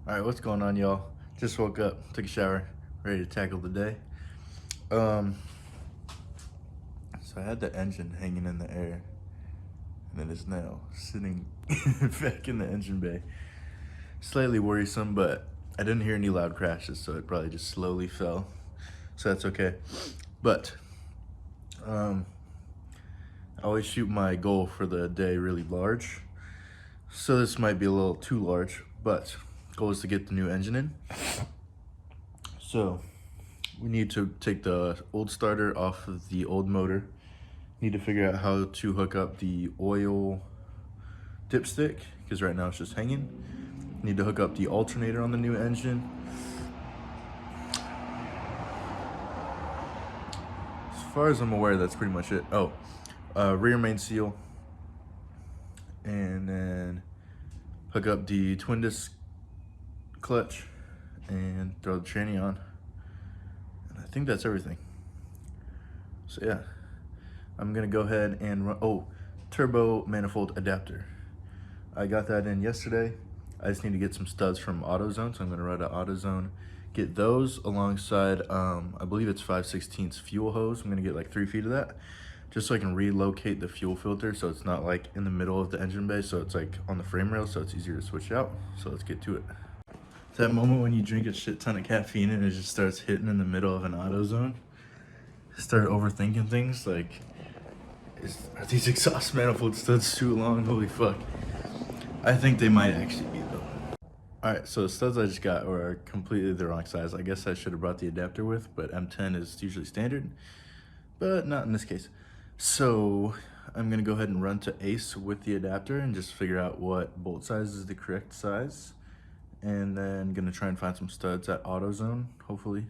All right, what's going on, y'all? Just woke up, took a shower, ready to tackle the day. So I had the engine hanging in the air, and it is now sitting back in the engine bay. Slightly worrisome, but I didn't hear any loud crashes, so it probably just slowly fell. So that's okay. But I always shoot my goal for the day really large. So this might be a little too large, but goal is to get the new engine in. So we need to take the old starter off of the old motor. Need to figure out how to hook up the oil dipstick, because right now it's just hanging. Need to hook up the alternator on the new engine. As far as I'm aware, that's pretty much it. Oh, rear main seal. And then hook up the twin disc clutch and throw the tranny on. And I think that's everything. So yeah, I'm gonna go ahead and run, turbo manifold adapter. I got that in yesterday. I just need to get some studs from AutoZone, so I'm gonna run to AutoZone, get those alongside, I believe it's 5/16 fuel hose. I'm gonna get like 3 feet of that, just so I can relocate the fuel filter so it's not like in the middle of the engine bay, so it's like on the frame rail, so it's easier to switch out. So let's get to it. It's that moment when you drink a shit ton of caffeine and it just starts hitting in the middle of an AutoZone. Start overthinking things like, are these exhaust manifold studs too long? Holy fuck. I think they might actually be though. Alright, so the studs I just got are completely the wrong size. I guess I should have brought the adapter with, but M10 is usually standard, but not in this case. So I'm gonna go ahead and run to Ace with the adapter and just figure out what bolt size is the correct size. And then gonna try and find some studs at AutoZone, hopefully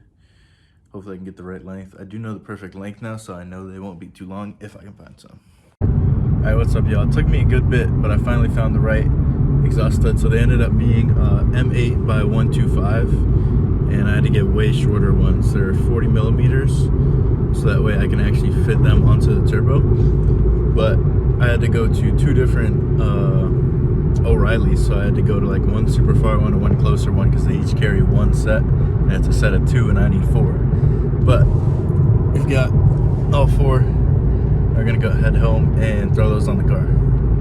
I can get the right length. I do know the perfect length now, so I know they won't be too long if I can find some. All right, what's up, y'all? It took me a good bit, but I finally found the right exhaust stud. So they ended up being M8 by 125, and I had to get way shorter ones. They're 40 millimeters, so that way I can actually fit them onto the turbo. But I had to go to 2 different O'Reilly's, so I had to go to like one super far one and one closer one, because they each carry 1 set, and it's a set of 2, and I need 4. But we've got all 4. We're gonna go head home and throw those on the car,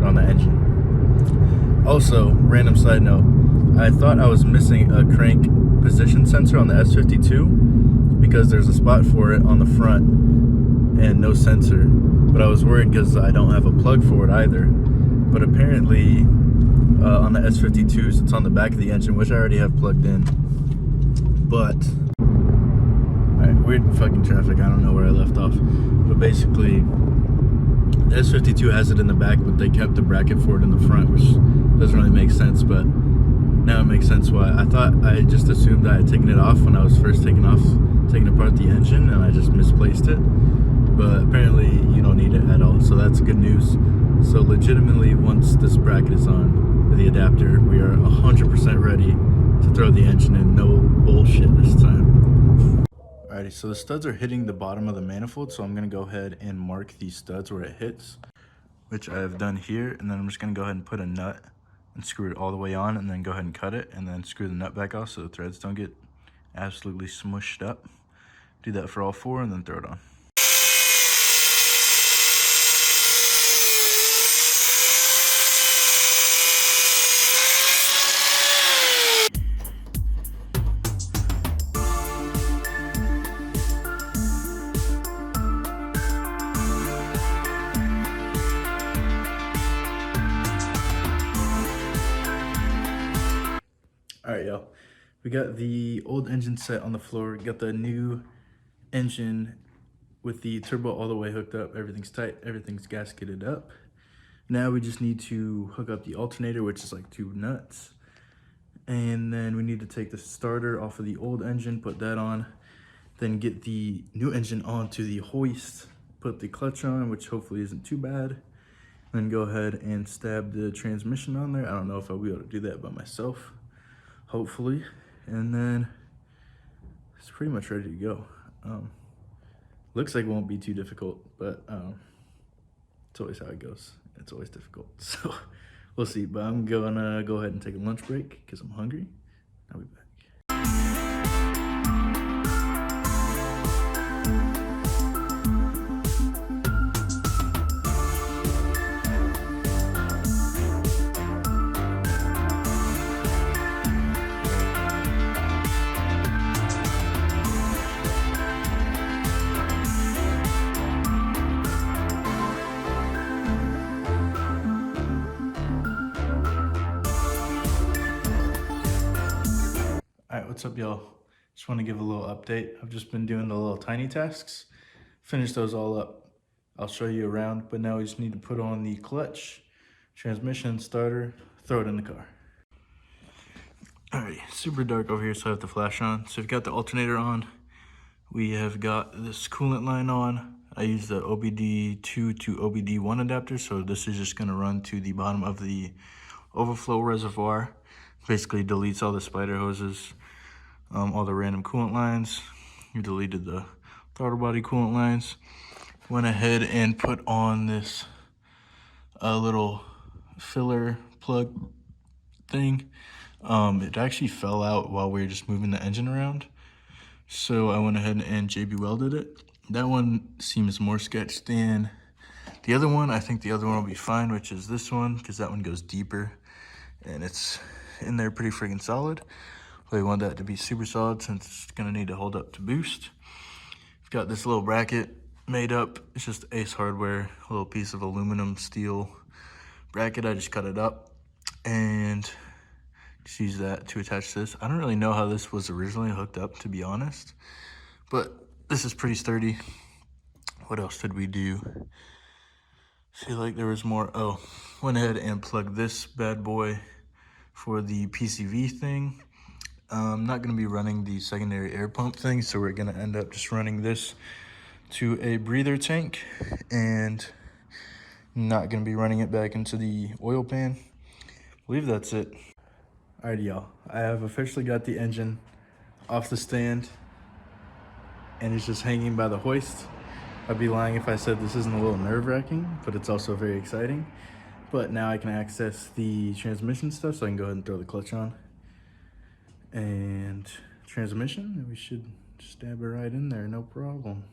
on the engine. Also, random side note, I thought I was missing a crank position sensor on the S52 because there's a spot for it on the front and no sensor, but I was worried because I don't have a plug for it either. But apparently on the S52s it's on the back of the engine, which I already have plugged in. But alright, weird fucking traffic, I don't know where I left off, but basically the S52 has it in the back, but they kept the bracket for it in the front, which doesn't really make sense, but now it makes sense why. I just assumed I had taken it off when I was first taking apart the engine, and I just misplaced it. But apparently you don't need it at all, so that's good news. So legitimately, once this bracket is on, the adapter, we are 100% ready to throw the engine in. No bullshit this time. Alrighty, so the studs are hitting the bottom of the manifold, so I'm gonna go ahead and mark these studs where it hits, which I have done here, and then I'm just gonna go ahead and put a nut and screw it all the way on, and then go ahead and cut it, and then screw the nut back off so the threads don't get absolutely smushed up. Do that for all 4 and then throw it on. All right, y'all. We got the old engine set on the floor. We got the new engine with the turbo all the way hooked up. Everything's tight. Everything's gasketed up. Now we just need to hook up the alternator, which is like 2 nuts. And then we need to take the starter off of the old engine, put that on. Then get the new engine onto the hoist, put the clutch on, which hopefully isn't too bad. Then go ahead and stab the transmission on there. I don't know if I'll be able to do that by myself. Hopefully, and then it's pretty much ready to go. Looks like it won't be too difficult, but it's always how it goes. It's always difficult, so we'll see. But I'm gonna go ahead and take a lunch break because I'm hungry, I'll be back. All right, what's up, y'all? Just want to give a little update. I've just been doing the little tiny tasks. Finished those all up. I'll show you around, but now we just need to put on the clutch, transmission, starter, throw it in the car. All right, super dark over here, so I have the flash on. So we've got the alternator on. We have got this coolant line on. I use the OBD2 to OBD1 adapter, so this is just gonna run to the bottom of the overflow reservoir. Basically deletes all the spider hoses, all the random coolant lines. We deleted the throttle body coolant lines. Went ahead and put on this little filler plug thing. It actually fell out while we were just moving the engine around. So I went ahead and JB welded it. That one seems more sketched than the other one. I think the other one will be fine, which is this one, because that one goes deeper and it's in there pretty freaking solid. But we want that to be super solid since it's gonna need to hold up to boost. We've got this little bracket made up. It's just Ace Hardware, a little piece of aluminum steel bracket. I just cut it up and just use that to attach this. I don't really know how this was originally hooked up, to be honest, but this is pretty sturdy. What else did we do? Feel like there was more. Oh, went ahead and plugged this bad boy for the PCV thing. I'm not gonna be running the secondary air pump thing, so we're gonna end up just running this to a breather tank and not gonna be running it back into the oil pan. I believe that's it. Alrighty, y'all, I have officially got the engine off the stand and it's just hanging by the hoist. I'd be lying if I said this isn't a little nerve-wracking, but it's also very exciting. But now I can access the transmission stuff, so I can go ahead and throw the clutch on. And transmission, and we should stab it right in there, no problem.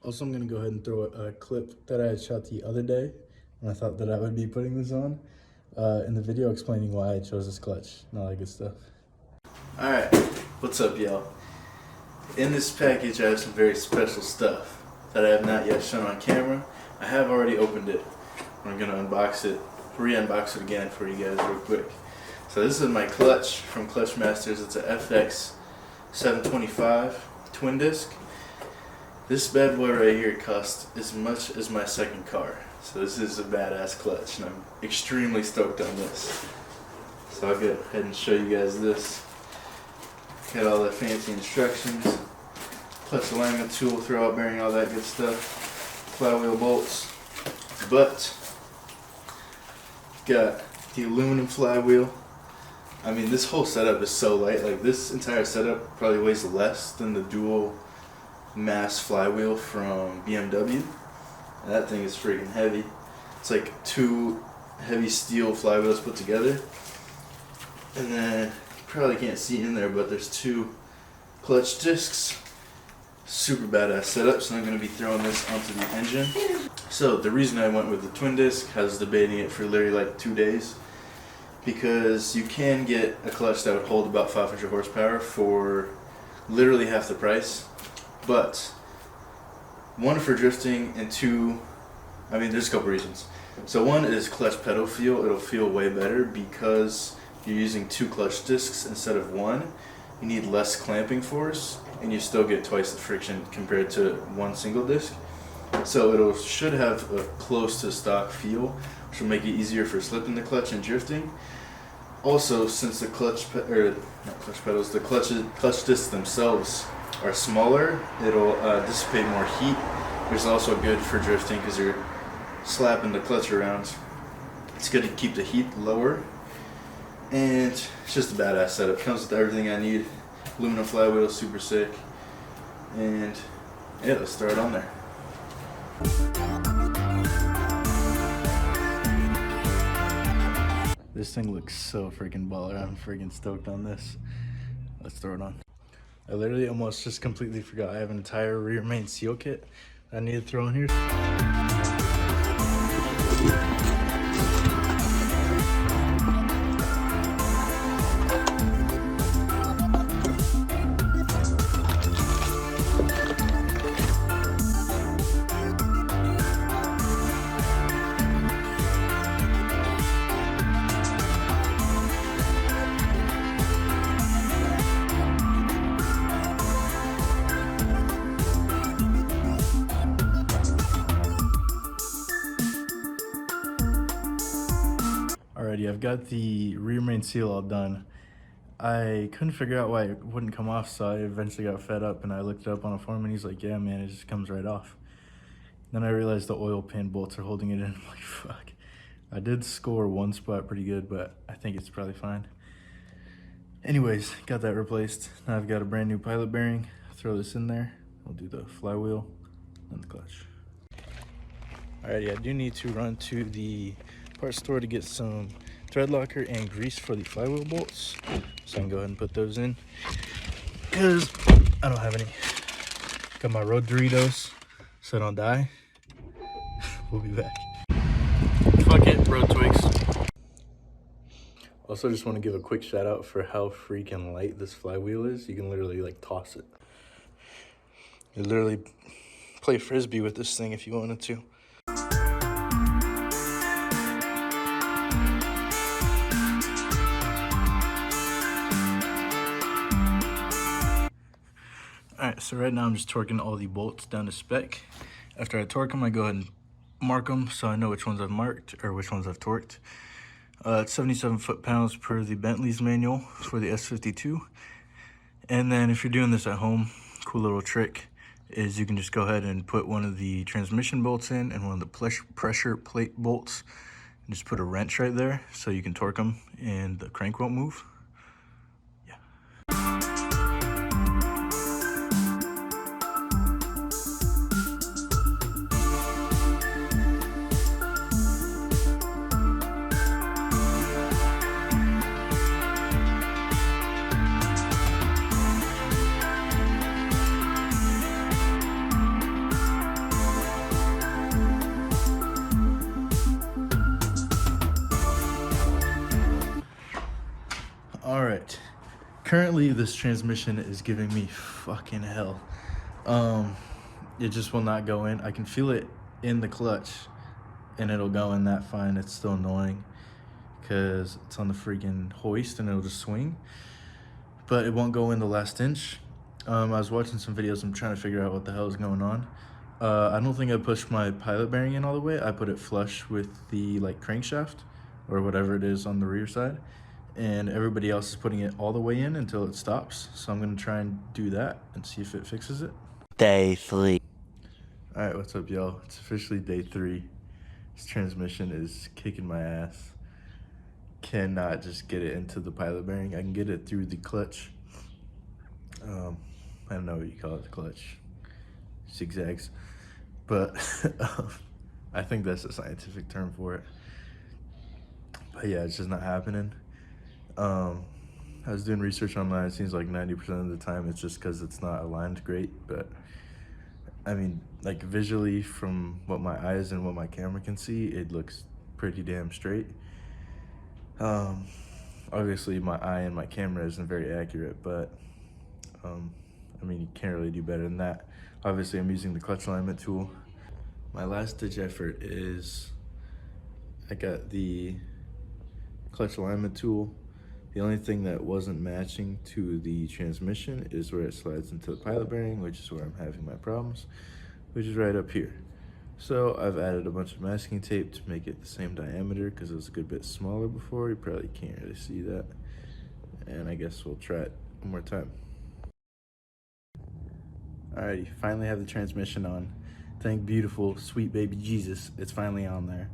Also, I'm gonna go ahead and throw a clip that I had shot the other day, and I thought that I would be putting this on in the video explaining why I chose this clutch and all that good stuff. All right, what's up, y'all? In this package, I have some very special stuff that I have not yet shown on camera. I have already opened it. I'm gonna unbox it, re-unbox it again for you guys real quick. So this is my clutch from Clutch Masters. It's a FX 725 twin disc. This bad boy right here cost as much as my second car. So this is a badass clutch and I'm extremely stoked on this. So I'll go ahead and show you guys this. Got all the fancy instructions, clutch alignment tool, throwout bearing, all that good stuff, flywheel bolts, but got the aluminum flywheel. I mean, this whole setup is so light. Like, this entire setup probably weighs less than the dual mass flywheel from BMW. And that thing is freaking heavy. It's like two heavy steel flywheels put together. And then, you probably can't see in there, but there's two clutch discs. Super badass setup, so I'm going to be throwing this onto the engine. So the reason I went with the twin disc, I was debating it for literally like 2 days, because you can get a clutch that would hold about 500 horsepower for literally half the price. But one, for drifting, and two, I mean, there's a couple reasons. So one is clutch pedal feel. It'll feel way better because you're using two clutch discs instead of one. You need less clamping force and you still get twice the friction compared to one single disc. So it should have a close to stock feel, which will make it easier for slipping the clutch and drifting. Also, since the clutch discs themselves are smaller, it'll dissipate more heat, which is also good for drifting because you're slapping the clutch around. It's good to keep the heat lower, and it's just a badass setup. Comes with everything I need. Aluminum flywheel, super sick, and yeah, let's throw it on there. This thing looks so freaking baller. I'm freaking stoked on this. Let's throw it on. I literally almost just completely forgot. I have an entire rear main seal kit I need to throw in here. Alrighty, I've got the rear main seal all done. I couldn't figure out why it wouldn't come off, so I eventually got fed up and I looked it up on a forum and he's like, yeah man, it just comes right off. Then I realized the oil pan bolts are holding it in. I'm like, fuck. I did score one spot pretty good, but I think it's probably fine. Anyways, got that replaced. Now I've got a brand new pilot bearing. Throw this in there. I'll do the flywheel and the clutch. Alrighty, I do need to run to the parts store to get some thread locker and grease for the flywheel bolts, so I can go ahead and put those in because I don't have any. Got my road Doritos so I don't die. We'll be back. Fuck it, road twigs. Also just want to give a quick shout out for how freaking light this flywheel is. You can literally like toss it. You literally play frisbee with this thing if you wanted to. Alright, so right now I'm just torquing all the bolts down to spec. After I torque them, I go ahead and mark them so I know which ones I've marked or which ones I've torqued. It's 77 foot-pounds per the Bentley's manual for the S52. And then if you're doing this at home, cool little trick is you can just go ahead and put one of the transmission bolts in and one of the pressure plate bolts and just put a wrench right there so you can torque them and the crank won't move. All right, currently this transmission is giving me fucking hell. It just will not go in. I can feel it in the clutch and it'll go in that fine. It's still annoying because it's on the freaking hoist and it'll just swing, but it won't go in the last inch. I was watching some videos. I'm trying to figure out what the hell is going on. I don't think I pushed my pilot bearing in all the way. I put it flush with the like crankshaft or whatever it is on the rear side, and everybody else is putting it all the way in until it stops. So I'm gonna try and do that and see if it fixes it. Day 3. All right, what's up, y'all? It's officially day 3. This transmission is kicking my ass. Cannot just get it into the pilot bearing. I can get it through the clutch. I don't know what you call it, the clutch. Zigzags. But I think that's a scientific term for it. But yeah, it's just not happening. I was doing research online. It seems like 90% of the time it's just because it's not aligned great. But I mean, like visually from what my eyes and what my camera can see, it looks pretty damn straight. Obviously my eye and my camera isn't very accurate, but I mean, you can't really do better than that. Obviously I'm using the clutch alignment tool. My last ditch effort is I got the clutch alignment tool. The only thing that wasn't matching to the transmission is where it slides into the pilot bearing, which is where I'm having my problems, which is right up here. So I've added a bunch of masking tape to make it the same diameter because it was a good bit smaller before. You probably can't really see that. And I guess we'll try it one more time. Alrighty, finally have the transmission on. Thank beautiful, sweet baby Jesus, it's finally on there.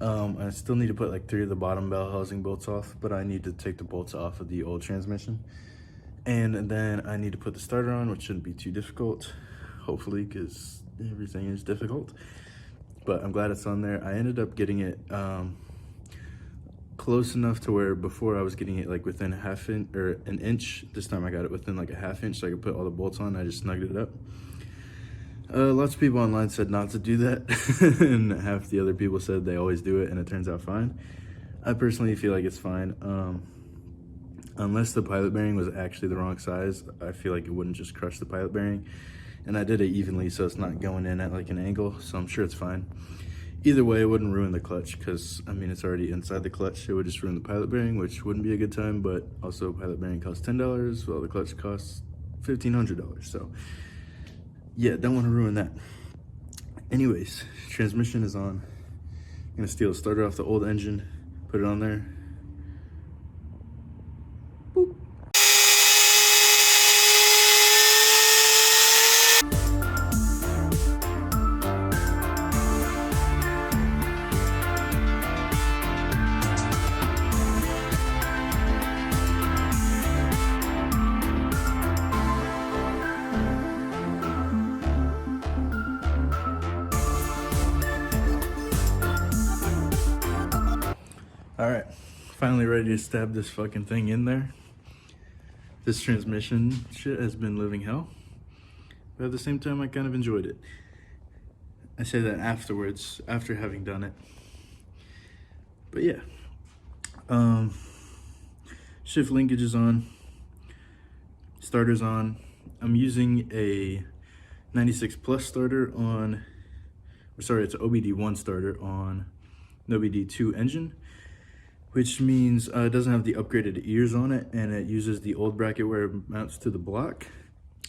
I still need to put like 3 of the bottom bell housing bolts off, but I need to take the bolts off of the old transmission. And then I need to put the starter on, which shouldn't be too difficult, hopefully, because everything is difficult. But I'm glad it's on there. I ended up getting it close enough to where before I was getting it like within a half inch or an inch. This time I got it within like a half inch so I could put all the bolts on. I just snugged it up. Lots of people online said not to do that, and half the other people said they always do it and it turns out fine. I personally feel like it's fine. Unless the pilot bearing was actually the wrong size, I feel like it wouldn't just crush the pilot bearing. And I did it evenly so it's not going in at like an angle, so I'm sure it's fine. Either way, it wouldn't ruin the clutch because, I mean, it's already inside the clutch. It would just ruin the pilot bearing, which wouldn't be a good time, but also pilot bearing costs $10, while the clutch costs $1,500. So yeah, don't want to ruin that. Anyways, transmission is on. I'm gonna steal a starter off the old engine, put it on there. Boop. All right, finally ready to stab this fucking thing in there. This transmission shit has been living hell, but at the same time, I kind of enjoyed it. I say that afterwards, after having done it. But yeah, shift linkage is on, starter's on. I'm using a 96 plus starter on, sorry, it's an OBD1 starter on an OBD2 engine, which means it doesn't have the upgraded ears on it, and it uses the old bracket where it mounts to the block.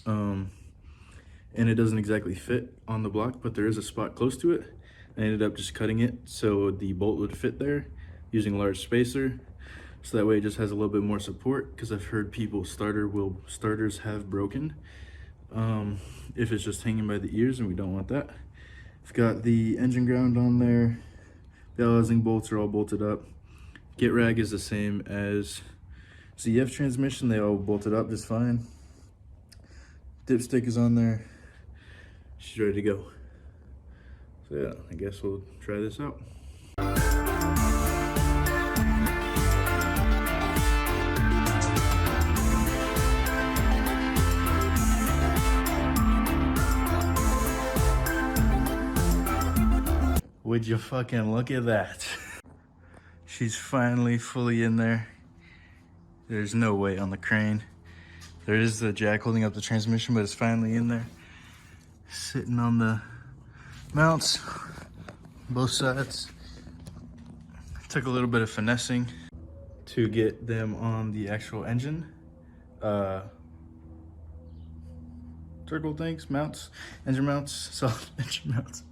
And it doesn't exactly fit on the block, but there is a spot close to it. I ended up just cutting it so the bolt would fit there using a large spacer. So that way it just has a little bit more support, because I've heard people starters have broken if it's just hanging by the ears, and we don't want that. I've got the engine ground on there. The housing bolts are all bolted up. Get rag is the same as ZF transmission. They all bolted up just fine. Dipstick is on there. She's ready to go. So yeah, I guess we'll try this out. Would you fucking look at that? She's finally fully in there. There's no weight on the crane. There is the jack holding up the transmission, but it's finally in there. Sitting on the mounts, both sides. Took a little bit of finessing to get them on the actual engine. Circle things, mounts, engine mounts, solid engine mounts.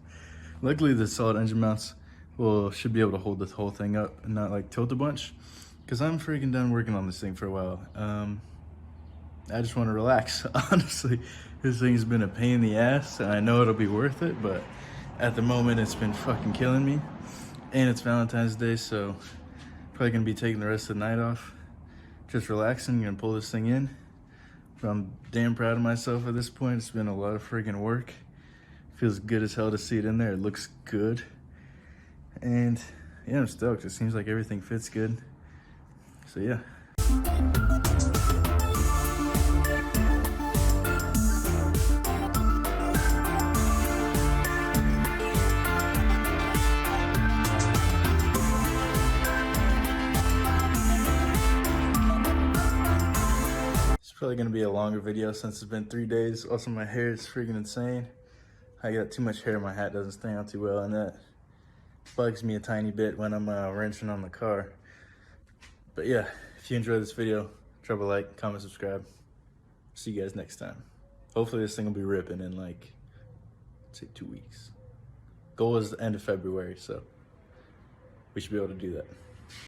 Luckily the solid engine mounts should be able to hold this whole thing up and not like tilt a bunch, because I'm freaking done working on this thing for a while. I just want to relax. Honestly, this thing's been a pain in the ass, and I know it'll be worth it, but at the moment it's been fucking killing me. And it's Valentine's Day, so probably gonna be taking the rest of the night off, just relaxing. Gonna pull this thing in. But I'm damn proud of myself at this point. It's been a lot of freaking work. Feels good as hell to see it in there. It looks good. And yeah, I'm stoked. It seems like everything fits good. So yeah. It's probably gonna be a longer video since it's been 3 days. Also, my hair is freaking insane. I got too much hair, my hat doesn't stay on too well, and that bugs me a tiny bit when I'm wrenching on the car. But yeah, if you enjoyed this video, drop a like, comment, subscribe. See you guys next time. Hopefully this thing will be ripping in like, say 2 weeks. Goal is the end of February, so we should be able to do that.